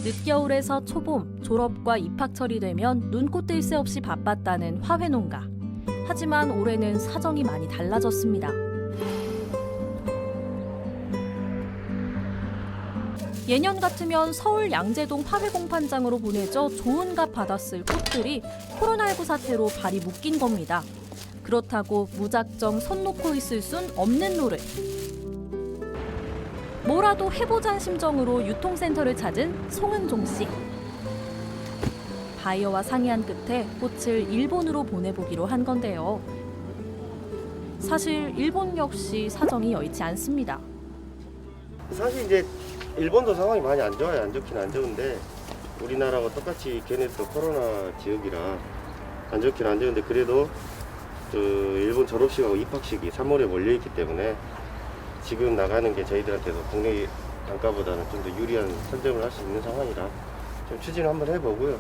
늦겨울에서 초봄, 졸업과 입학철이 되면 눈꽃 뜰 새 없이 바빴다는 화훼 농가. 하지만 올해는 사정이 많이 달라졌습니다. 예년 같으면 서울 양재동 화훼 공판장으로 보내져 좋은 값 받았을 꽃들이 코로나19 사태로 발이 묶인 겁니다. 그렇다고 무작정 손 놓고 있을 순 없는 노릇. 뭐라도 해보자는 심정으로 유통센터를 찾은 송은종 씨. 바이어와 상의한 끝에 꽃을 일본으로 보내보기로 한 건데요. 사실 일본 역시 사정이 여의치 않습니다. 사실 이제 일본도 상황이 많이 안 좋아요. 안 좋긴 안 좋은데 우리나라와 똑같이 걔네도 코로나 지역이라 안 좋긴 안 좋은데 그래도 일본 졸업식하고 입학식이 3월에 몰려있기 때문에 지금 나가는 게 저희들한테도 국내 단가보다는 좀 더 유리한 선점을 할 수 있는 상황이라 좀 추진을 한번 해보고요.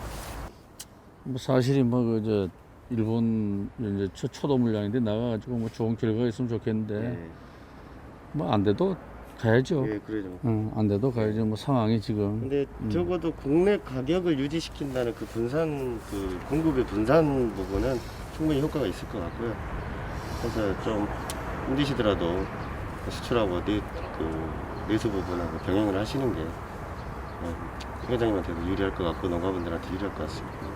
뭐 사실이 일본 이제 초도 물량인데 나가가지고 뭐 좋은 결과가 있으면 좋겠는데 네. 뭐 안 돼도 가야죠. 예, 그러죠. 안 돼도 가야죠. 뭐 상황이 지금. 근데 적어도 국내 가격을 유지시킨다는 그 분산 공급의 분산 부분은 충분히 효과가 있을 것 같고요. 그래서 좀 힘드시더라도 수출하고 내수 부분하고 병행을 하시는 게 회장님한테도 유리할 것 같고 농가분들한테 유리할 것 같습니다.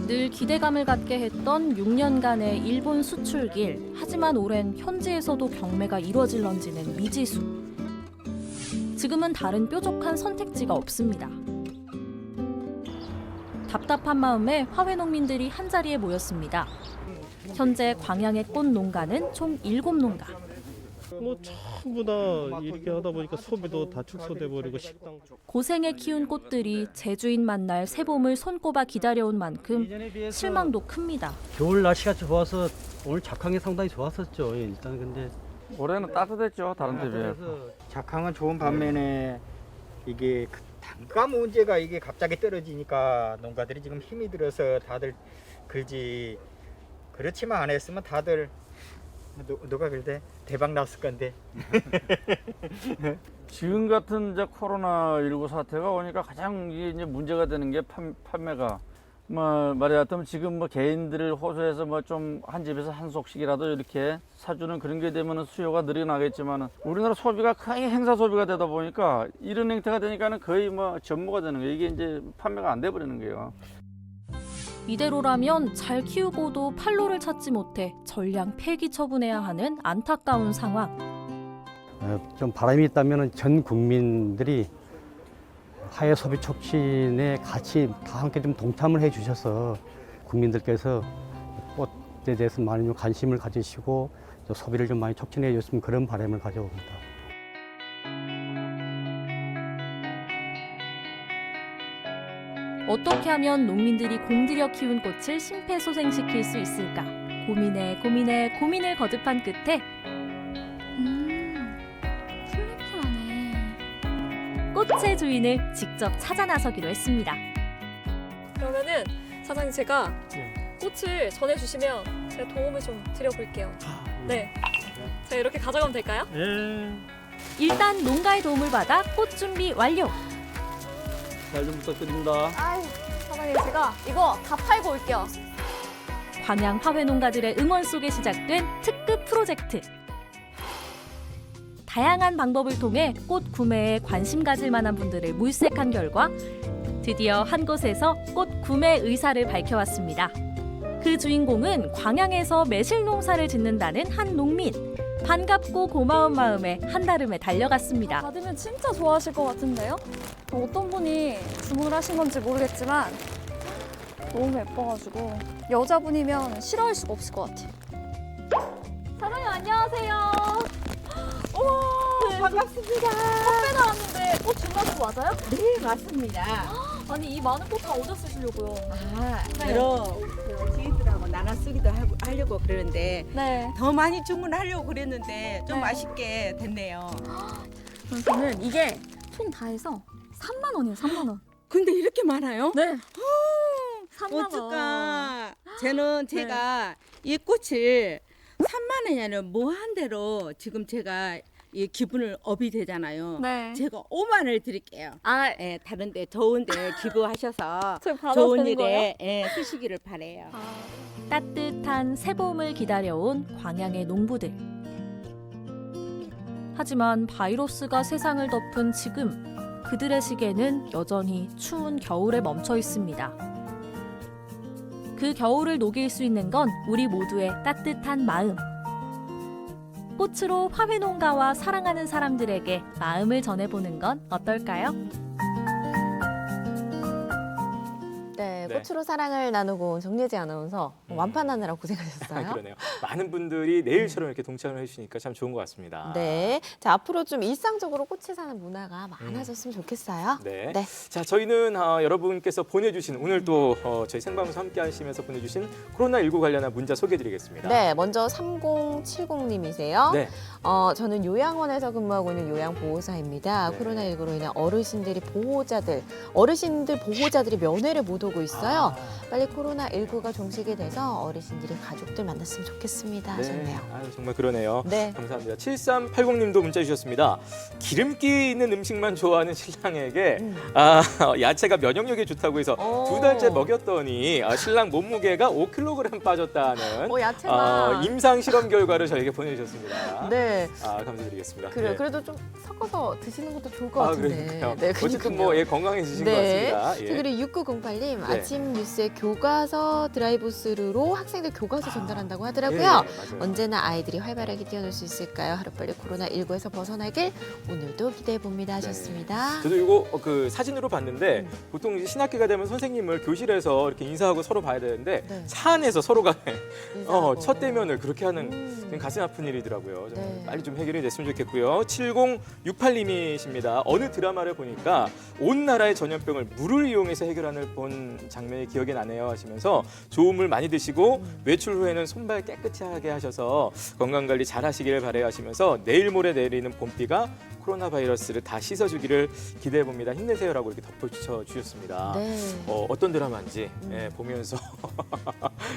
늘 기대감을 갖게 했던 6년간의 일본 수출길. 하지만 올해는 현지에서도 경매가 이루어질런지는 미지수. 지금은 다른 뾰족한 선택지가 없습니다. 답답한 마음에 화훼 농민들이 한자리에 모였습니다. 현재 광양의 꽃 농가는 총 7농가. 뭐 전부 다 이렇게 하다 보니까 소비도 다 축소돼 버리고 식당 고생에 키운 꽃들이 제주인 만날 새봄을 손꼽아 기다려온 만큼 실망도 큽니다. 겨울 날씨가 좋아서 오늘 작황이 상당히 좋았었죠. 일단 근데 올해는 따뜻했죠. 다른 데 비해서. 작황은 좋은 반면에 이게 단가 문제가 이게 갑자기 떨어지니까 농가들이 지금 힘이 들어서 다들 그렇지만 안 했으면 다들 누가 그래 대박 났을 건데. 지금 같은 이제 코로나19 사태가 오니까 가장 이제 문제가 되는 게 판매가 말하자면 지금 뭐 개인들을 호소해서 뭐 좀 한 집에서 한 속씩이라도 이렇게 사주는 그런 게 되면은 수요가 늘어나겠지만 우리나라 소비가 거의 행사 소비가 되다 보니까 이런 행태가 되니까는 거의 뭐 전무가 되는 거예요. 이게 이제 판매가 안 돼 버리는 거예요. 이대로라면 잘 키우고도 판로를 찾지 못해 전량 폐기 처분해야 하는 안타까운 상황. 좀 바람이 있다면 전 국민들이 화훼 소비 촉진에 같이 다 함께 좀 동참을 해 주셔서 국민들께서 꽃에 대해서 많이 좀 관심을 가지시고 소비를 좀 많이 촉진해 줬으면 그런 바람을 가져옵니다. 어떻게 하면 농민들이 공들여 키운 꽃을 심폐소생시킬 수 있을까? 고민을 거듭한 끝에 꽃의 주인을 직접 찾아 나서기로 했습니다. 그러면은 사장님 제가 꽃을 전해주시면 제가 도움을 좀 드려볼게요. 네. 제가 이렇게 가져가면 될까요? 일단 농가의 도움을 받아 꽃 준비 완료. 잘 좀 부탁드립니다. 아유, 사장님 제가 이거 다 팔고 올게요. 광양 화훼 농가들의 응원 속에 시작된 특급 프로젝트. 다양한 방법을 통해 꽃 구매에 관심 가질 만한 분들을 물색한 결과 드디어 한 곳에서 꽃 구매 의사를 밝혀왔습니다. 그 주인공은 광양에서 매실 농사를 짓는다는 한 농민. 반갑고 고마운 마음에 한달음에 달려갔습니다. 받으면 진짜 좋아하실 것 같은데요? 어떤 분이 주문을 하신 건지 모르겠지만 너무 예뻐가지고 여자분이면 싫어할 수가 없을 것 같아요. 사장님 안녕하세요. 어머 반갑습니다. 꽃배 나왔는데 꽃 준다는 거 맞아요? 네, 맞습니다. 아니 이 많은 꽃 다 어디다 쓰시려고요? 여러 지인들하고 나눠 쓰기도 하려고 그러는데 네. 더 많이 주문하려고 그랬는데 좀 아쉽게 됐네요. 저는 이게 총 다 해서 3만 원이에요. 3만 원. 근데 이렇게 많아요? 네. 3만 원. 어떡하. 제가 이 꽃을 3만 원이 아니라 무한대로 지금 제가 이 기분을 업이 되잖아요. 네. 제가 5만 원을 드릴게요. 예, 다른데 좋은데 기부하셔서 받아도 좋은 되는 일에 쓰시기를 바래요. 따뜻한 새봄을 기다려온 광양의 농부들. 하지만 바이러스가 세상을 덮은 지금 그들의 시계는 여전히 추운 겨울에 멈춰 있습니다. 그 겨울을 녹일 수 있는 건 우리 모두의 따뜻한 마음. 꽃으로 화훼농가와 사랑하는 사람들에게 마음을 전해보는 건 어떨까요? 네, 네. 꽃으로 사랑을 나누고 온 정예지 아나운서 완판하느라 고생하셨어요. 그러네요. 많은 분들이 내일처럼 이렇게 동참을 해주시니까 참 좋은 것 같습니다. 네, 자 앞으로 좀 일상적으로 꽃을 사는 문화가 많아졌으면 좋겠어요. 네. 자, 저희는 여러분께서 보내주신 오늘 또 저희 생방송 함께 하시면서 보내주신 코로나19 관련한 문자 소개해드리겠습니다. 네, 먼저 3070님이세요. 네. 저는 요양원에서 근무하고 있는 요양보호사입니다. 네. 코로나19로 인해 어르신들 보호자들이 면회를 못 오고 있어요. 빨리 코로나19가 종식이 돼서 어르신들이 가족들 만났으면 좋겠습니다. 하셨네요. 아유, 정말 그러네요. 네. 감사합니다. 7380님도 문자 주셨습니다. 기름기 있는 음식만 좋아하는 신랑에게 야채가 면역력에 좋다고 해서 2달째 먹였더니 신랑 몸무게가 5kg 빠졌다는 야채가. 임상 실험 결과를 저에게 보내주셨습니다. 네. 감사드리겠습니다. 그래요. 예. 그래도 좀 섞어서 드시는 것도 좋을 것 같은데. 그러니까요. 네, 어쨌든 건강해지신 네. 것 같습니다. 예. 그리고 6908님 네. 아침 뉴스에 교과서 드라이브스루로 학생들 교과서 전달한다고 하더라고요. 예, 맞아요. 언제나 아이들이 활발하게 뛰어놀 수 있을까요? 하루빨리 코로나19에서 벗어나길 오늘도 기대해 봅니다 하셨습니다. 저도 이거 그 사진으로 봤는데 보통 이제 신학기가 되면 선생님을 교실에서 이렇게 인사하고 서로 봐야 되는데 차 안에서 서로가 첫 대면을 그렇게 하는 가슴 아픈 일이더라고요. 좀 빨리 좀 해결이 됐으면 좋겠고요. 7068님이십니다. 어느 드라마를 보니까 온 나라의 전염병을 물을 이용해서 해결하는 본 장면이 기억이 나네요 하시면서 좋은 물 많이 드시고 외출 후에는 손발 깨끗이 하게 하셔서 건강관리 잘 하시길 바라요 하시면서 내일 모레 내리는 봄비가 코로나 바이러스를 다 씻어주기를 기대해 봅니다. 힘내세요라고 이렇게 덧붙여 주셨습니다. 네. 어떤 드라마인지 보면서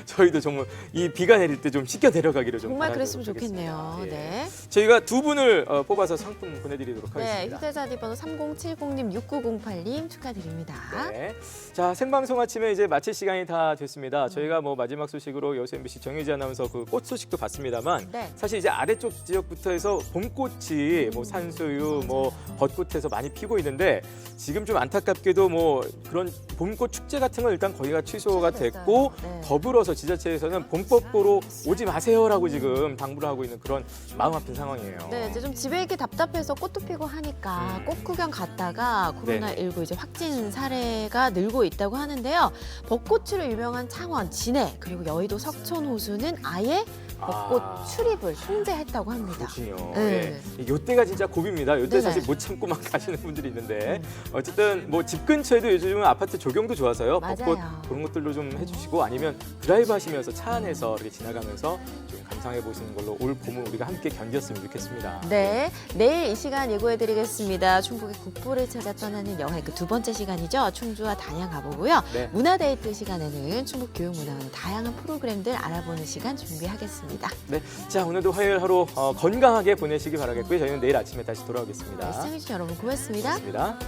저희도 정말 이 비가 내릴 때 좀 씻겨 내려가기를 좀 정말 바라도록 그랬으면 좋겠네요. 하겠습니다. 네. 저희가 두 분을 뽑아서 상품 보내드리도록 네, 하겠습니다. 휴대전화 번호 3070님, 6908님 축하드립니다. 네. 자, 생방송 아침에 이제 마칠 시간이 다 됐습니다. 저희가 뭐 마지막 소식으로 여수 MBC 정유지 아나운서 그 꽃 소식도 봤습니다만 사실 이제 아래쪽 지역부터 해서 봄꽃이 뭐 산수유, 뭐 벚꽃에서 많이 피고 있는데 지금 좀 안타깝게도 뭐 그런 봄꽃 축제 같은 건 일단 거기가 취소가 됐고 더불어서 지자체에서는 봄꽃 보러 오지 마세요라고 지금 당부를 하고 있는 그런 마음 아픈 상황이에요. 네, 이제 좀 집에 있기 답답해서 꽃도 피고 하니까 꽃 구경 갔다가 코로나19 이제 확진 사례가 늘고 있다고 하는데요. 벚꽃으로 유명한 창원, 진해 그리고 여의도 석촌 호수는 아예 벚꽃 출입을 통제했다고 합니다. 그렇군요. 네. 예. 이때가 진짜 고비입니다. 이때 네네. 사실 못 참고 막 가시는 분들이 있는데 어쨌든 뭐 집 근처에도 요즘은 아파트 조경도 좋아서요. 벚꽃 맞아요. 그런 것들로 좀 해주시고 아니면 드라이브 하시면서 차 안에서 이렇게 지나가면서 좀 감상해 보시는 걸로 올 봄을 우리가 함께 견뎠으면 좋겠습니다. 네, 내일 이 시간 예고해드리겠습니다. 충북의 국보를 찾아 떠나는 여행 그 두 번째 시간이죠. 충주와 단양 가보고요. 네. 문화데이트 시간에는 충북 교육문화원 다양한 프로그램들 알아보는 시간 준비하겠습니다. 네, 자 오늘도 화요일 하루 건강하게 보내시기 바라겠고요. 저희는 내일 아침에 다시 돌아오겠습니다. 네, 시청해주신 여러분 고맙습니다. 고맙습니다.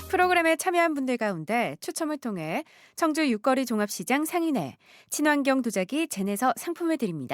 프로그램에 참여한 분들 가운데 추첨을 통해 청주 육거리 종합시장 상인회 친환경 도자기 젠에서 상품을 드립니다.